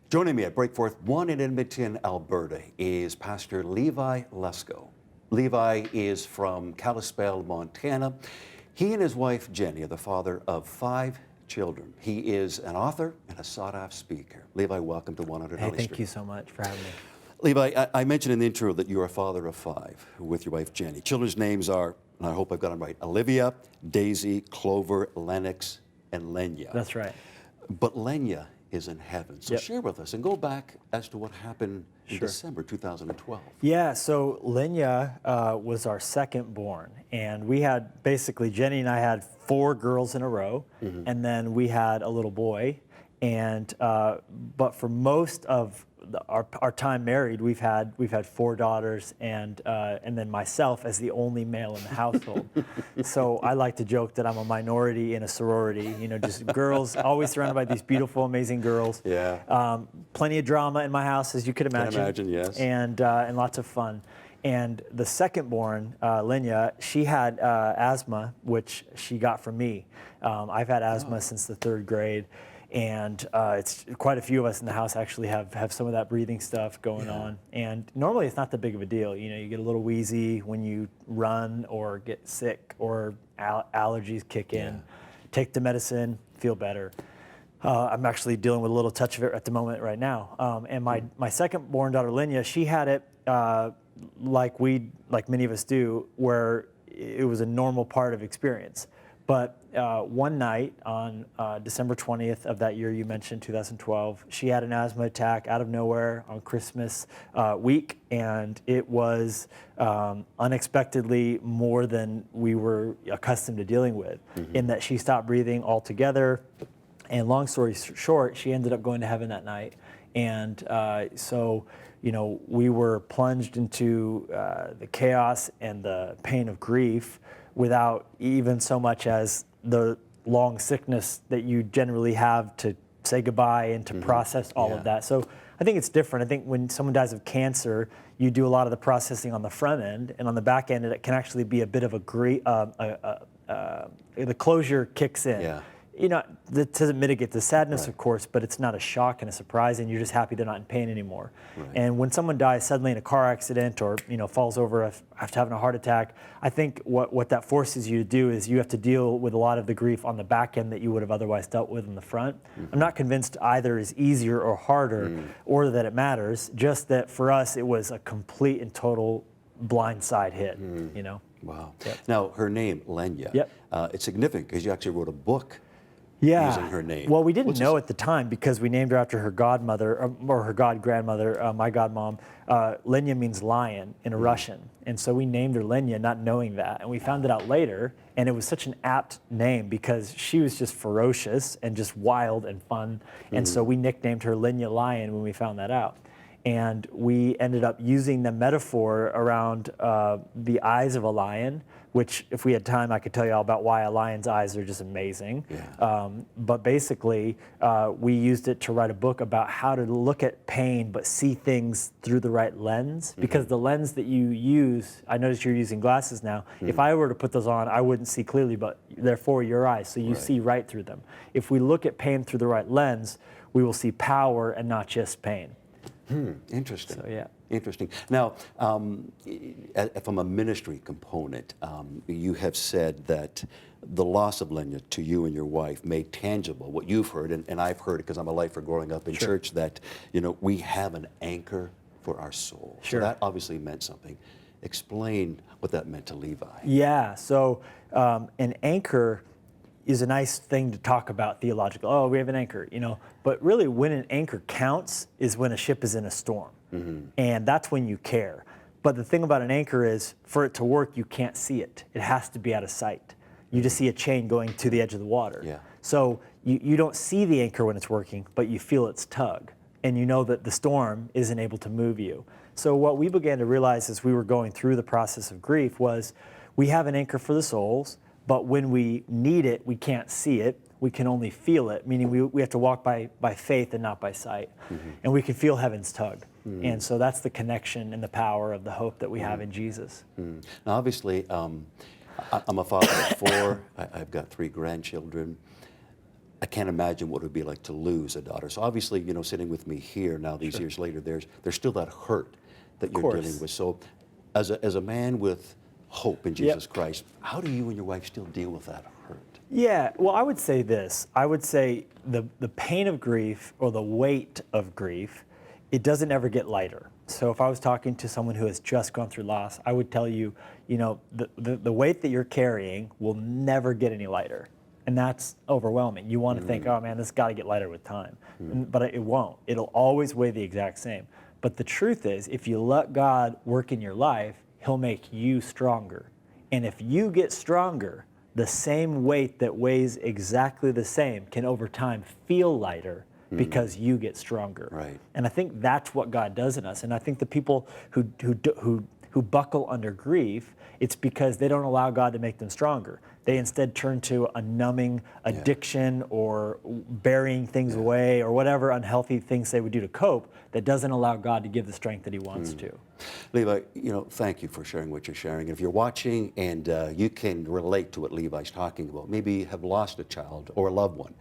Joining me at Breakforth 1 in Edmonton, Alberta, is Pastor Levi Lusko. Levi is from Kalispell, Montana. He and his wife, Jennie, are the father of 5 children. He is an author and a sought-after speaker. Levi, welcome to 100 Hey, Street. thank you so much for having me. Levi, I mentioned in the intro that you're a father of 5 with your wife, Jennie. Children's names are, and I hope I've got them right, Olivia, Daisy, Clover, Lennox, and Lenya. That's right. But Lenya is in heaven. So Yep. share with us and go back as to what happened in Sure. December 2012. Yeah, so Lenya was our second born, and we had basically, Jennie and I had 4 girls in a row, and then we had a little boy. And but for most of our time married, we've had 4 daughters, and then myself as the only male in the household. So I like to joke that I'm a minority in a sorority. You know, just girls, always surrounded by these beautiful, amazing girls. Yeah. Plenty of drama in my house, as you could imagine. Can imagine, yes. And lots of fun. And the second born, Lenya, she had asthma, which she got from me. I've had asthma since the 3rd grade. And it's quite a few of us in the house actually have some of that breathing stuff going on. And normally it's not that big of a deal. You know, you get a little wheezy when you run or get sick or allergies kick in. Take the medicine, feel better. I'm actually dealing with a little touch of it at the moment right now. And my second born daughter, Lenya, she had it like many of us do, where it was a normal part of experience. But one night on December 20th of that year you mentioned, 2012, she had an asthma attack out of nowhere on Christmas week, and it was unexpectedly more than we were accustomed to dealing with, in that she stopped breathing altogether. And long story short, she ended up going to heaven that night. And so, you know, we were plunged into the chaos and the pain of grief without even so much as the long sickness that you generally have to say goodbye and to process all of that. So I think it's different. I think when someone dies of cancer, you do a lot of the processing on the front end, and on the back end, it can actually be a bit of the closure kicks in. Yeah. You know, that doesn't mitigate the sadness, of course, but it's not a shock and a surprise, and you're just happy they're not in pain anymore. And when someone dies suddenly in a car accident or, you know, falls over after having a heart attack, I think what that forces you to do is you have to deal with a lot of the grief on the back end that you would have otherwise dealt with in the front. I'm not convinced either is easier or harder or that it matters, just that for us it was a complete and total blindside hit, you know. Wow. Now, her name, Lenya, it's significant because you actually wrote a book using her name. Well, we didn't know at the time because we named her after her godmother, or her god-grandmother, my godmom. Lenya means lion in Russian. And so we named her Lenya not knowing that. And we found it out later, and it was such an apt name because she was just ferocious and just wild and fun. And so we nicknamed her Lenya Lion when we found that out. And we ended up using the metaphor around the eyes of a lion, which if we had time, I could tell you all about why a lion's eyes are just amazing. But basically, we used it to write a book about how to look at pain but see things through the right lens. Because the lens that you use, I notice you're using glasses now. If I were to put those on, I wouldn't see clearly, but they're for your eyes, so you see right through them. If we look at pain through the right lens, we will see power and not just pain. Interesting. So, Interesting. Now, from a ministry component, you have said that the loss of Lenya to you and your wife made tangible what you've heard, and I've heard it because I'm a lifer growing up in church, that, you know, we have an anchor for our soul. So that obviously meant something. Explain what that meant to Levi. Yeah, so an anchor is a nice thing to talk about theologically. Oh, we have an anchor, you know. But really, when an anchor counts is when a ship is in a storm. And that's when you care. But the thing about an anchor is, for it to work, you can't see it. It has to be out of sight. You just see a chain going to the edge of the water. So you don't see the anchor when it's working, but you feel its tug. And you know that the storm isn't able to move you. So what we began to realize as we were going through the process of grief was, we have an anchor for the souls, but when we need it, we can't see it. We can only feel it, meaning we have to walk by faith and not by sight. And we can feel heaven's tug. And so that's the connection and the power of the hope that we have in Jesus. Now, obviously, I'm a father of 4. I've got 3 grandchildren. I can't imagine what it would be like to lose a daughter. So obviously, you know, sitting with me here now, these Sure. years later, there's still that hurt that you're course. dealing with. So, as a man with hope in Jesus Christ, how do you and your wife still deal with that hurt? Yeah, well, I would say this. I would say the pain of grief or the weight of grief, it doesn't ever get lighter. So if I was talking to someone who has just gone through loss, I would tell you, you know, the weight that you're carrying will never get any lighter. And that's overwhelming. You want to think, oh man, this got to get lighter with time. But it won't. It'll always weigh the exact same. But the truth is, if you let God work in your life, He'll make you stronger. And if you get stronger, the same weight that weighs exactly the same can over time feel lighter because you get stronger. Right. And I think that's what God does in us. And I think the people who buckle under grief, it's because they don't allow God to make them stronger. They instead turn to a numbing addiction or burying things away or whatever unhealthy things they would do to cope that doesn't allow God to give the strength that He wants to. Levi, you know, thank you for sharing what you're sharing. If you're watching and you can relate to what Levi's talking about, maybe you have lost a child or a loved one,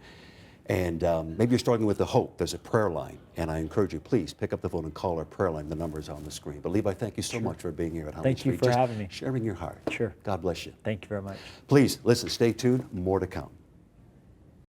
and maybe you're struggling with the hope, there's a prayer line, and I encourage you, please pick up the phone and call our prayer line. The number's on the screen. But Levi, thank you so much for being here at Holly Thank you Street. for Just having me. sharing your heart. Sure. God bless you. Thank you very much. Please, listen, stay tuned, more to come.